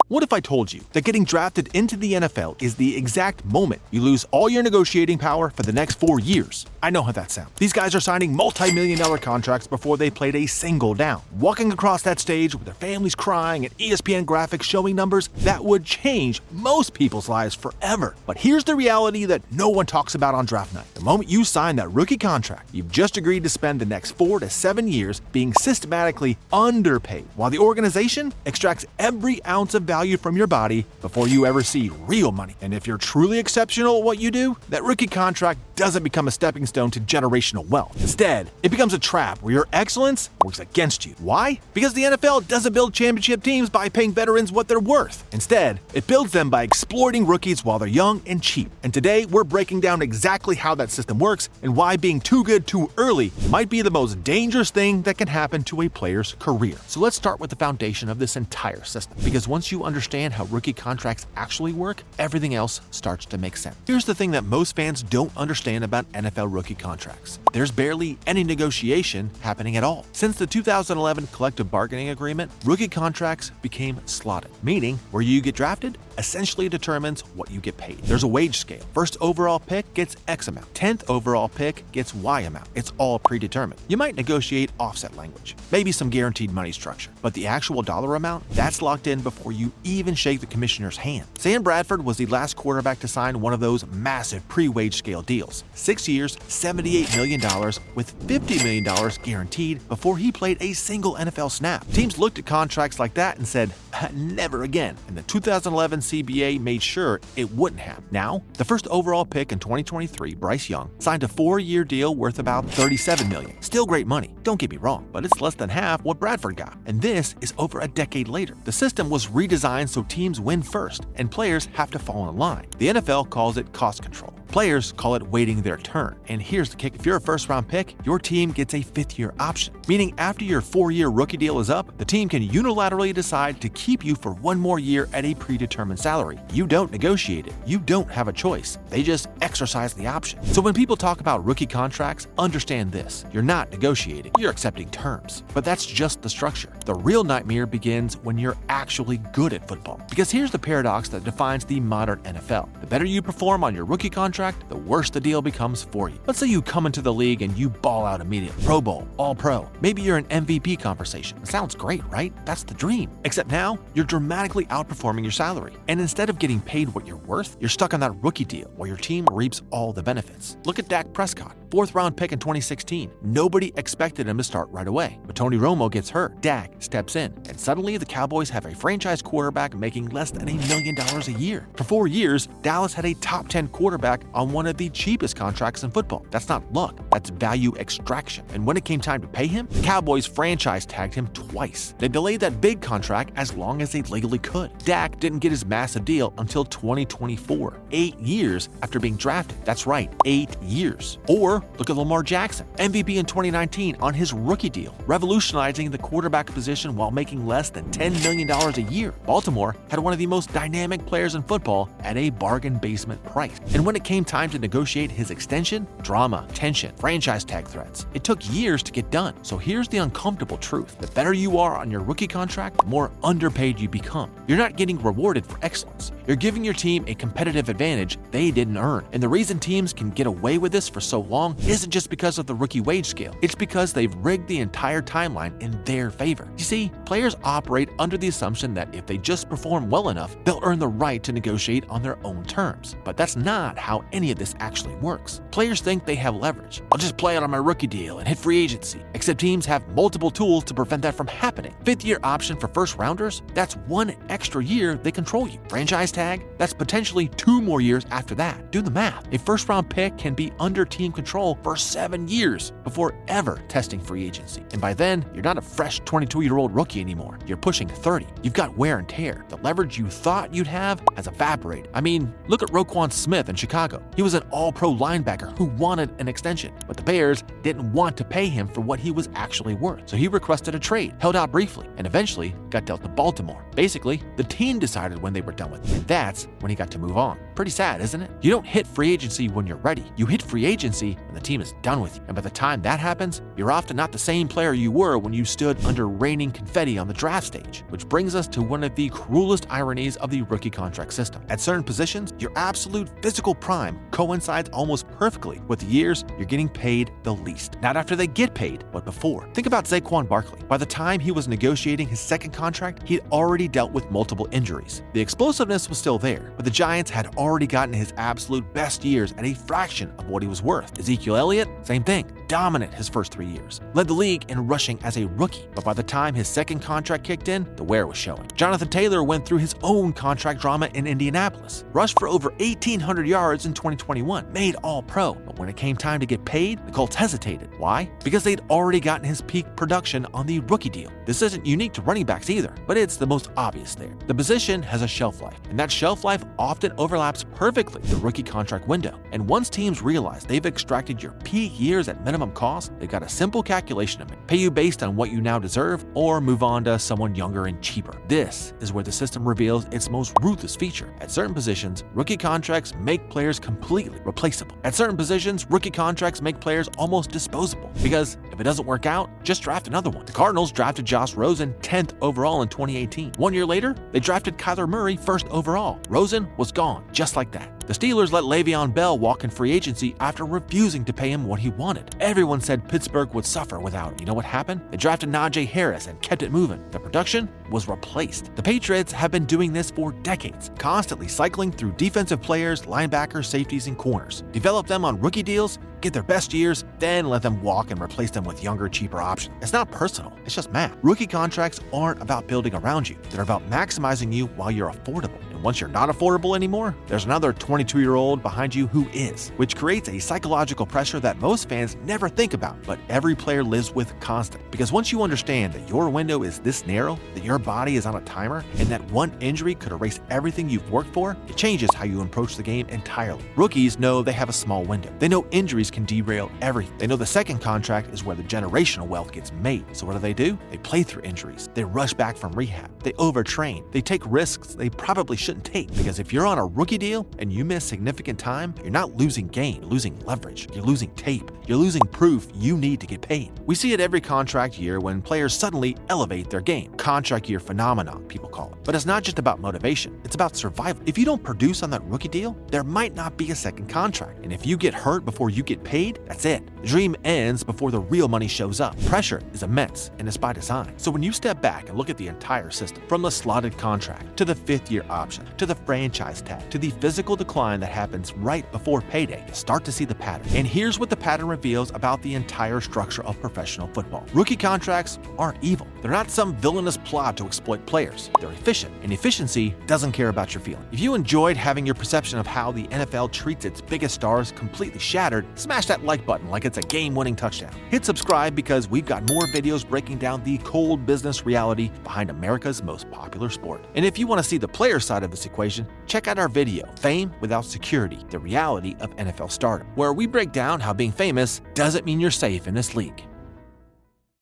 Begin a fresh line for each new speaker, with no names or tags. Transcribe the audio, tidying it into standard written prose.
What if I told you that getting drafted into the NFL is the exact moment you lose all your negotiating power for the next 4 years? I know how that sounds. These guys are signing multi-million-dollar contracts before they played a single down, walking across that stage with their families crying and ESPN graphics showing numbers that would change most people's lives forever. But here's the reality that no one talks about on draft night. The moment you sign that rookie contract, you've just agreed to spend the next 4 to 7 years being systematically underpaid, while the organization extracts every ounce of value from your body before you ever see real money. And if you're truly exceptional at what you do, that rookie contract doesn't become a stepping stone to generational wealth. Instead, it becomes a trap where your excellence works against you. Why? Because the NFL doesn't build championship teams by paying veterans what they're worth. Instead, it builds them by exploiting rookies while they're young and cheap. And today, we're breaking down exactly how that system works and why being too good too early might be the most dangerous thing that can happen to a player's career. So let's start with the foundation of this entire system, because once you understand how rookie contracts actually work, everything else starts to make sense. Here's the thing that most fans don't understand about NFL rookie contracts. There's barely any negotiation happening at all. Since the 2011 collective bargaining agreement, rookie contracts became slotted, meaning where you get drafted essentially determines what you get paid. There's a wage scale. First overall pick gets X amount. 10th overall pick gets Y amount. It's all predetermined. You might negotiate offset language, maybe some guaranteed money structure, but the actual dollar amount, that's locked in before you even shake the commissioner's hand. Sam Bradford was the last quarterback to sign one of those massive pre-wage scale deals. 6 years, $78 million with $50 million guaranteed before he played a single NFL snap. Teams looked at contracts like that and said, never again. And the 2011 CBA made sure it wouldn't happen. Now, the first overall pick in 2023, Bryce Young, signed a 4-year deal worth about $37 million. Still great money, don't get me wrong, but it's less than half what Bradford got. And this is over a decade later. The system was redesigned so teams win first and players have to fall in line. The NFL calls it cost control. Players call it waiting their turn. And here's the kick. If you're a first-round pick, your team gets a 5th-year option, meaning after your 4-year rookie deal is up, the team can unilaterally decide to keep you for 1 more year at a predetermined salary. You don't negotiate it. You don't have a choice. They just exercise the option. So when people talk about rookie contracts, understand this. You're not negotiating. You're accepting terms. But that's just the structure. The real nightmare begins when you're actually good at football. Because here's the paradox that defines the modern NFL. The better you perform on your rookie contract, the worse the deal becomes for you. Let's say you come into the league and you ball out immediately. Pro Bowl, All-Pro. Maybe you're an MVP conversation. It sounds great, right? That's the dream. Except now, you're dramatically outperforming your salary. And instead of getting paid what you're worth, you're stuck on that rookie deal where your team reaps all the benefits. Look at Dak Prescott. 4th-round pick in 2016. Nobody expected him to start right away. But Tony Romo gets hurt. Dak steps in. And suddenly the Cowboys have a franchise quarterback making less than $1 million a year. For 4 years, Dallas had a top 10 quarterback on one of the cheapest contracts in football. That's not luck. That's value extraction. And when it came time to pay him, the Cowboys franchise tagged him twice. They delayed that big contract as long as they legally could. Dak didn't get his massive deal until 2024. 8 years after being drafted. That's right, 8 years. Or look at Lamar Jackson, MVP in 2019 on his rookie deal, revolutionizing the quarterback position while making less than $10 million a year. Baltimore had one of the most dynamic players in football at a bargain basement price. And when it came time to negotiate his extension, drama, tension, franchise tag threats. It took years to get done. So here's the uncomfortable truth. The better you are on your rookie contract, the more underpaid you become. You're not getting rewarded for excellence. You're giving your team a competitive advantage they didn't earn. And the reason teams can get away with this for so long isn't just because of the rookie wage scale. It's because they've rigged the entire timeline in their favor. You see, players operate under the assumption that if they just perform well enough, they'll earn the right to negotiate on their own terms. But that's not how any of this actually works. Players think they have leverage. I'll just play out on my rookie deal and hit free agency. Except teams have multiple tools to prevent that from happening. 5th-year option for first rounders, that's 1 extra year they control you. Franchise tag, that's potentially 2 more years after that. Do the math. A first-round pick can be under team control for 7 years before ever testing free agency. And by then, you're not a fresh 22-year-old rookie anymore. You're pushing 30. You've got wear and tear. The leverage you thought you'd have has evaporated. I mean, look at Roquan Smith in Chicago. He was an all-pro linebacker who wanted an extension, but the Bears didn't want to pay him for what he was actually worth. So he requested a trade, held out briefly, and eventually got dealt to Baltimore. Basically, the team decided when they were done with him, and that's when he got to move on. Pretty sad, isn't it? You don't hit free agency when you're ready. You hit free agency when the team is done with you. And by the time that happens, you're often not the same player you were when you stood under raining confetti on the draft stage, which brings us to one of the cruelest ironies of the rookie contract system. At certain positions, your absolute physical prime coincides almost perfectly with the years you're getting paid the least. Not after they get paid, but before. Think about Saquon Barkley. By the time he was negotiating his second contract, he'd already dealt with multiple injuries. The explosiveness was still there, but the Giants had already gotten his absolute best years at a fraction of what he was worth. Ezekiel Elliott, same thing. Dominant his first 3 years. Led the league in rushing as a rookie, but by the time his second contract kicked in, the wear was showing. Jonathan Taylor went through his own contract drama in Indianapolis. Rushed for over 1,800 yards in 2021, made All-Pro, but when it came time to get paid, the Colts hesitated. Why? Because they'd already gotten his peak production on the rookie deal. This isn't unique to running backs either, but it's the most obvious there. The position has a shelf life, and that shelf life often overlaps perfectly the rookie contract window. And once teams realize they've extracted your peak years at minimum cost, they've got a simple calculation to make. Pay you based on what you now deserve, or move on to someone younger and cheaper. This is where the system reveals its most ruthless feature. At certain positions, rookie contracts make players completely replaceable. At certain positions, rookie contracts make players almost disposable. Because if it doesn't work out, just draft another one. The Cardinals drafted Josh Rosen 10th overall in 2018. 1 year later, they drafted Kyler Murray 1st overall. Rosen was gone, just like that. The Steelers let Le'Veon Bell walk in free agency after refusing to pay him what he wanted. Everyone said Pittsburgh would suffer without him. You know what happened? They drafted Najee Harris and kept it moving. The production was replaced. The Patriots have been doing this for decades, constantly cycling through defensive players, linebackers, safeties, and corners. Develop them on rookie deals, get their best years, then let them walk and replace them with younger, cheaper options. It's not personal, it's just math. Rookie contracts aren't about building around you. They're about maximizing you while you're affordable. And once you're not affordable anymore, there's another 22-year-old behind you who is, which creates a psychological pressure that most fans never think about, but every player lives with constant. Because once you understand that your window is this narrow, that your body is on a timer, and that one injury could erase everything you've worked for, it changes how you approach the game entirely. Rookies know they have a small window. They know injuries can derail everything. They know the second contract is where the generational wealth gets made. So what do? They play through injuries. They rush back from rehab. They overtrain. They take risks they probably shouldn't take. Because if you're on a rookie deal and you miss significant time, you're not losing game, you're losing leverage, you're losing tape, you're losing proof you need to get paid. We see it every contract year when players suddenly elevate their game. Contract year phenomenon, people call it. But it's not just about motivation, it's about survival. If you don't produce on that rookie deal, there might not be a second contract. And if you get hurt before you get paid, that's it. The dream ends before the real money shows up. Pressure is immense, and it's by design. So when you step back and look at the entire system, from the slotted contract, to the 5th-year option, to the franchise tag, to the physical decline that happens right before payday, you start to see the pattern. And here's what the pattern reveals about the entire structure of professional football. Rookie contracts aren't evil. They're not some villainous plot to exploit players. They're efficient, and efficiency doesn't care about your feelings. If you enjoyed having your perception of how the NFL treats its biggest stars completely shattered, smash that like button like it's a game-winning touchdown. Hit subscribe because we've got more videos breaking down the cold business reality behind America's most popular sport. And if you want to see the player side of this equation, check out our video, Fame Without Security, the reality of NFL stardom, where we break down how being famous doesn't mean you're safe in this league.